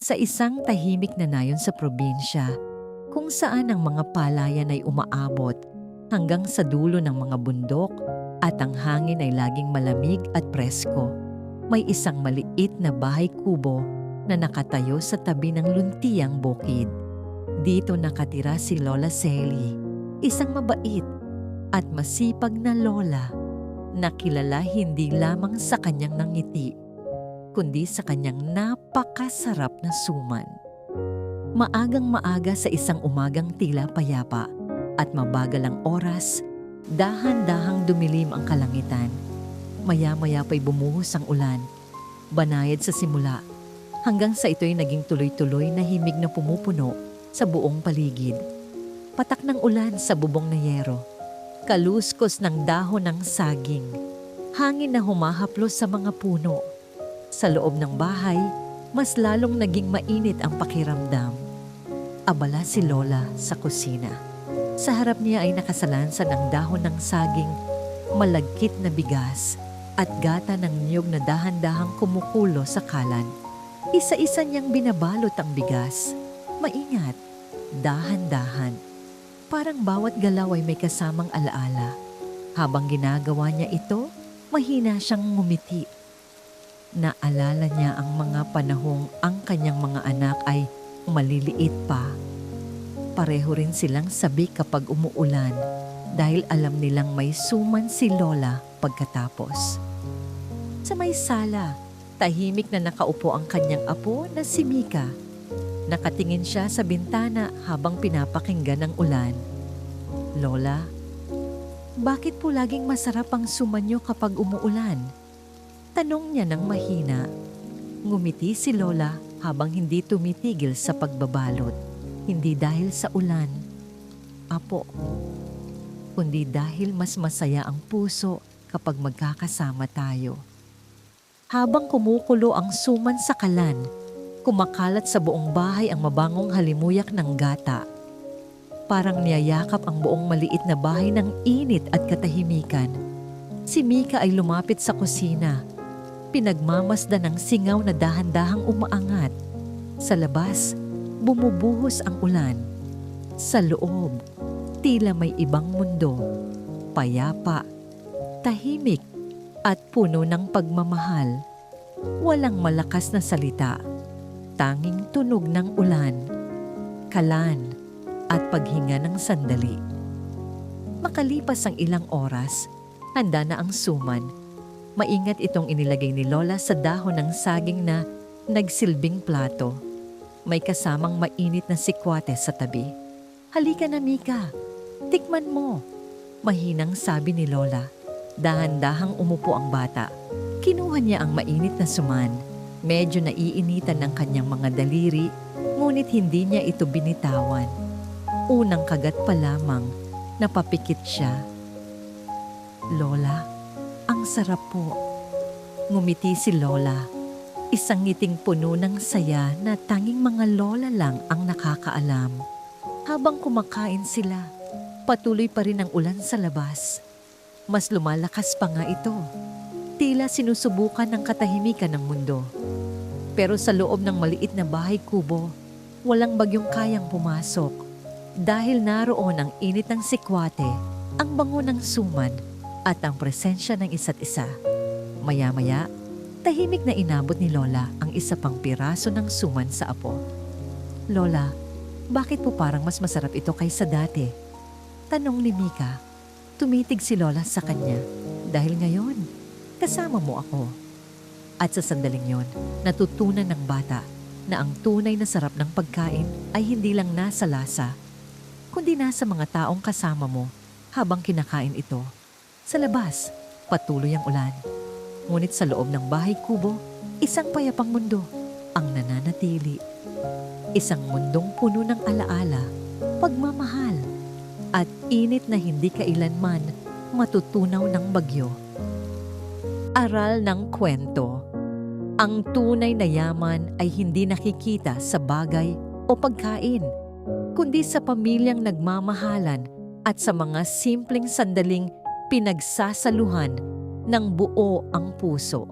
Sa isang tahimik na nayon sa probinsya, kung saan ang mga palayan ay umaabot hanggang sa dulo ng mga bundok at ang hangin ay laging malamig at presko, may isang maliit na bahay kubo na nakatayo sa tabi ng luntiang bukid. Dito nakatira si Lola Cely, isang mabait at masipag na lola na kilala hindi lamang sa kanyang nangiti, kundi sa kanyang napakasarap na suman. Maagang-maaga sa isang umagang tila payapa at mabagal ang oras, dahan-dahang dumilim ang kalangitan. Maya-maya pa'y bumuhos ang ulan, banayad sa simula, hanggang sa ito'y naging tuloy-tuloy na himig na pumupuno sa buong paligid. Patak ng ulan sa bubong na yero, kaluskos ng dahon ng saging, hangin na humahaplos sa mga puno. Sa loob ng bahay, mas lalong naging mainit ang pakiramdam. Abala si Lola sa kusina. Sa harap niya ay nakasalansan ang dahon ng saging, malagkit na bigas, at gata ng niyog na dahan-dahang kumukulo sa kalan. Isa-isa niyang binabalot ang bigas. Maingat, dahan-dahan. Parang bawat galaw ay may kasamang alaala. Habang ginagawa niya ito, mahina siyang ngumiti. Naalala niya ang mga panahong ang kanyang mga anak ay maliliit pa. Pareho rin silang sabi kapag umuulan dahil alam nilang may suman si Lola pagkatapos. Sa may sala, tahimik na nakaupo ang kanyang apo na si Mika. Nakatingin siya sa bintana habang pinapakinggan ang ulan. Lola, bakit po laging masarap ang suman niyo kapag umuulan? Tanong niya ng mahina. Ngumiti si Lola habang hindi tumitigil sa pagbabalot. Hindi dahil sa ulan, apo, kundi dahil mas masaya ang puso kapag magkakasama tayo. Habang kumukulo ang suman sa kalan, kumakalat sa buong bahay ang mabangong halimuyak ng gata. Parang niyayakap ang buong maliit na bahay ng init at katahimikan. Si Mika ay lumapit sa kusina. Pinagmamasdan ng singaw na dahan-dahang umaangat. Sa labas, bumubuhos ang ulan. Sa loob, tila may ibang mundo. Payapa, tahimik, at puno ng pagmamahal. Walang malakas na salita. Tanging tunog ng ulan, kalan, at paghinga ng sandali. Makalipas ang ilang oras, handa na ang suman. Maingat itong inilagay ni Lola sa dahon ng saging na nagsilbing plato. May kasamang mainit na sikwate sa tabi. Halika na, Mika. Tikman mo. Mahinang sabi ni Lola. Dahan-dahang umupo ang bata. Kinuha niya ang mainit na suman. Medyo naiinitan ng kanyang mga daliri, ngunit hindi niya ito binitawan. Unang kagat pa lamang, napapikit siya. Lola, ang sarap po. Ngumiti si Lola. Isang ngiting puno ng saya na tanging mga lola lang ang nakakaalam. Habang kumakain sila, patuloy pa rin ang ulan sa labas. Mas lumalakas pa nga ito. Tila sinusubukan ng katahimikan ng mundo. Pero sa loob ng maliit na bahay kubo, walang bagyong kayang pumasok. Dahil naroon ang init ng sikwate, ang bango ng suman, at ang presensya ng isa't isa. Maya-maya, tahimik na inabot ni Lola ang isa pang piraso ng suman sa apo. Lola, bakit po parang mas masarap ito kaysa dati? Tanong ni Mika. Tumitig si Lola sa kanya. Dahil ngayon, kasama mo ako. At sa sandaling yon, natutunan ng bata na ang tunay na sarap ng pagkain ay hindi lang nasa lasa, kundi nasa mga taong kasama mo habang kinakain ito. Sa labas, patuloy ang ulan. Ngunit sa loob ng bahay kubo, isang payapang mundo ang nananatili. Isang mundong puno ng alaala, pagmamahal, at init na hindi kailanman matutunaw ng bagyo. Aral ng kwento. Ang tunay na yaman ay hindi nakikita sa bagay o pagkain, kundi sa pamilyang nagmamahalan at sa mga simpleng sandaling pinagsasaluhan ng buo ang puso.